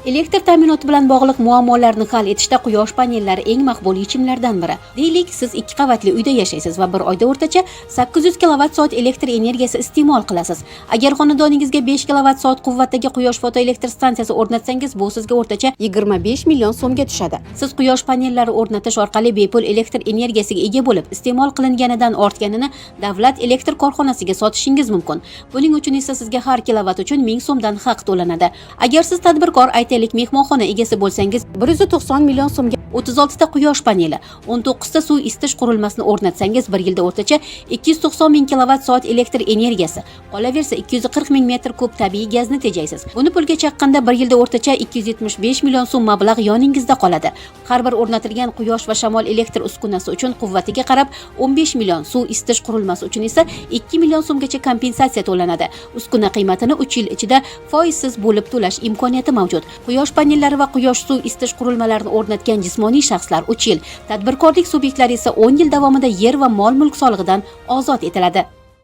Elektr ta'minoti bilan bog'liq muammolarni hal etishda quyosh panellari eng maqbul yechimlardan biri. Deylik, siz 2 qavatli uyda yashaysiz va bir oyda o'rtacha 800 kWh elektr energiyasi iste'mol qilasiz. Agar xonadoningizga 5 kWh quvvatdagi quyosh fotoelektr stansiyasi o'rnatsangiz, bu sizga o'rtacha 25 million so'mga tushadi. Siz quyosh panellari o'rnatish orqali bepul elektr energiyasiga ega bo'lib, iste'mol qilinganidan ortganini davlat elektr korxonasiga sotishingiz mumkin. Buning uchun esa sizga har kilovatt uchun 1000 so'mdan haq to'lanadi. Agar siz tadbirkor, aytaylik, mehmonxona egasi bo'lsangiz, 190 million so'mga 36 ta quyosh paneli, 19 ta suv isitish qurilmasini o'rnatsangiz, bir yilda o'rtacha 290 ming kWh elektr energiyasi, qolaversa 240 ming metr kub tabiiy gazni tejaysiz. Buni pulga chaqqanda bir yilda o'rtacha 275 million so'm mablag' yoningizda qoladi. Har bir o'rnatilgan quyosh va shamol elektr uskunasi uchun quvvatiga qarab 15 million, suv isitish qurilmasi uchun esa 2 million so'mgacha kompensatsiya to'lanadi. Uskuna qiymatini 3 yil ichida foizsiz bo'lib to'lash imkoniyati mavjud. Quyosh panellari va quyosh suv isitish qurilmalarini o'rnatgan jismoniy shaxslar 3 yil, tadbirkorlik subyektlari esa 10 yil davomida yer va mol-mulk solig'idan ozod etiladi.